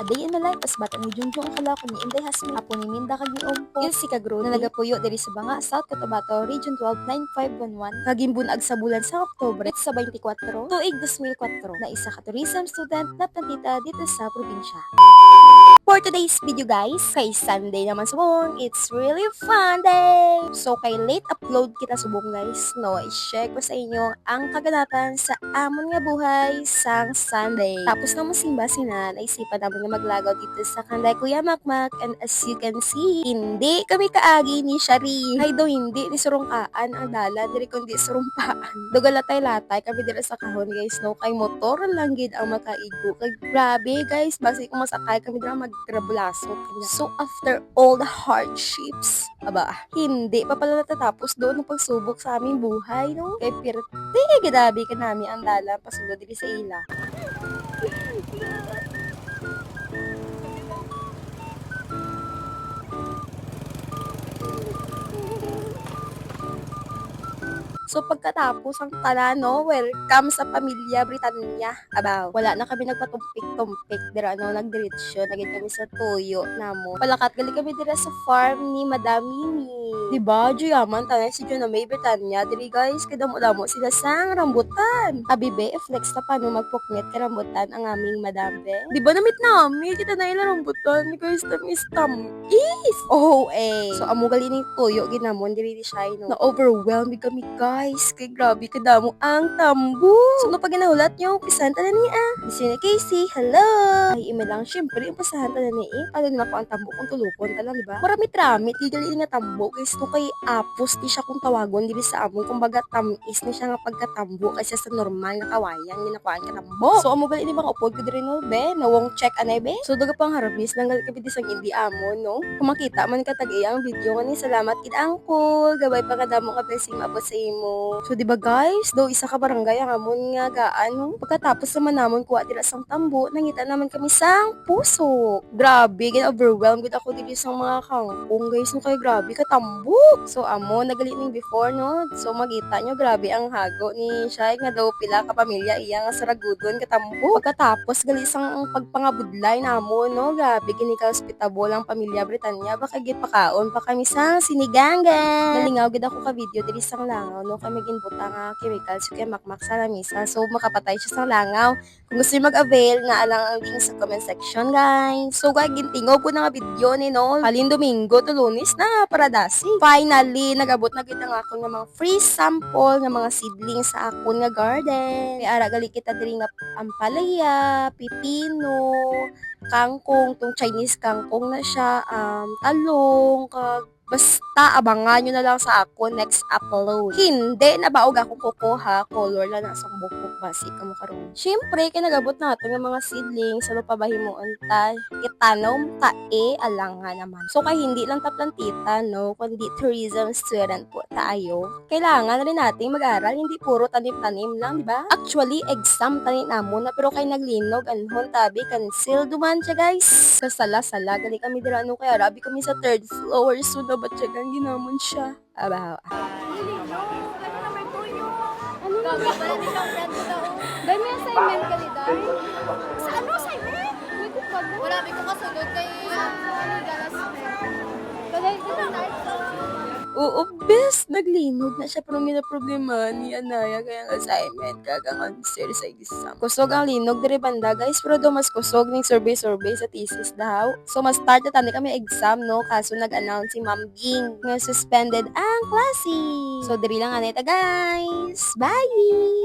day in the life as bata ni Junjung ang kalako ni Inday Hasmi apo ni Minda kag ni Ompo il si kagro na nagapuyo diri sa Banga, South Cotabato, Region 12 9511 kaging bunag sa bulan sa Oktubre sa 24 tuig 2004 na isa ka tourism student na pantita dito sa probinsya. For today's video guys, kay Sunday naman subong, it's really fun day! So kay late upload kita subong guys, no, i-share ko sa inyo ang kaganapan sa amon nga buhay sang Sunday. Tapos na masimba sina, naisipan namin nga maglagaw dito sa kanday Kuya Makmak, and as you can see, hindi kami kaagi ni Shari. Ay do hindi, ni surungkaan ang dala, diri kundi surumpaan. Dugalatay-latay kami dira sa kahon guys, no, kay motor lang gid ang makaigo. Kay grabe guys, basi kung masakay kami dira magtrabulasot. So after all the hardships, aba, hindi pa pala natatapos doon ang pagsubok sa aming buhay, no? Kay pirte, gadabi ka namin ang dala pasulod diri sa ila. So pagkatapos ang tanan, no, welcome sa pamilya Britanya. Abaw, wala na kami nagpatumpik-tumpik dira, no, nagdiretsyo, naging kami sa tuyo namo. Palakat gali kami dira sa farm ni Madam Mimi. Diba, Juyaman, tanay si Juna May Britanya, diri guys, kadamo-damo sila sang rambutan. Abibe, flex na paano magpuknit ka rambutan ang aming madambe. Diba namit namin, kita na ila rambutan, guys, tamis tamis. Oh, eh. So amo gali ni tuyo, ginamon, diri di siya, no. Na-overwhelmed kami guys, kay grabe kadamo ang tambo. So no pag ginahulat nyo, pisahan ta na niya. Di ni Casey, hello. Ay, ime lang, syempre, yung pasahan ta na niya. Paano nila po ang tambo kung tulupon ta lang, diba? Maramit-ramit, ligali nga tambo, guys, no kay apos, di siya kung tawagon, dili sa amon, kumbaga tamis ni siya nga pagkatambo, kasi sa normal nga kawayan, ginakuhaan ka tambo. So amo gali ni mga upod ko diri no, be, nawong check anay be. So daga pang harabis, nanggal ka bidi sang hindi amon, no? Kung makita man ka tag-iyang video nga ni, salamat kid angkol, gabay pa kadamo ka blessing abot sa imo. So, diba guys, do isa ka barangay ang amon nga gaan, no? Pagkatapos naman namon kuha dira sang tambo, nangita naman kami sang puso. Grabe, gina-overwhelmed gud ako diri sang mga kangkong, guys, no, kay grabe ka tambo. So, amo, nagali ning before, no? So, magita nyo, grabe ang hago ni Shai, nga daw pila ka pamilya iya nga saragudon katambo. Pagkatapos, gali sang pagpangabudlay namon, no? Grabe, gini ka hospitable ang pamilya Britanya, baka gid pakaon pa kami sang sinigangan. Nalingaw gid ako ka video diri sang langaw, no? Kami ginbuta nga chemicals kay Makmak sa lamisa. So makapatay siya sa langaw. Kung gusto niyo mag-avail, nga alang ang link sa comment section, guys. So guys, gintingaw po na nga video ni, no? Halin Domingo to Lunes na para dasi. Finally, nagabot na kita nga ako ng mga free sample ng mga seedlings sa akon nga garden. May ara gali kita diri nga ampalaya, pipino, kangkong, tong Chinese kangkong na siya, talong, kag basta abangan nyo na lang sa ako next upload. Hindi na baog ako kukuha, color lang na sa bukbuk basi kamo karon. Syempre kinagabot nato ng mga seedlings sa pabahimuon ta itanom ta alangan naman. So kay hindi lang ta plantita, no, kundi tourism student po tayo. Kailangan rin nating mag-aral, hindi puro tanim-tanim lang, di ba? Actually exam tanim namon na pero kay naglinog anhon tabi cancel duman siya guys. Sa sala-sala gali kami dira no, kaya rabi kami sa third floor, so dapat siya kang ginamon siya. Abaw. Dahil may assignment ka ni Day. Sa ano assignment? Wala, may ko kasunod kay Galas. Dahil ko na Oo, best naglinog na siya pero may problema ni Anaya kaya ang assignment kagang answer sa exam. Kusog ang linog diri banda guys, pero do mas kusog ning survey sa thesis daw. So mas start na tani kami exam, no, kaso nag-announce si Ma'am Ging nga suspended ang klase. So diri lang anay ta guys. Bye.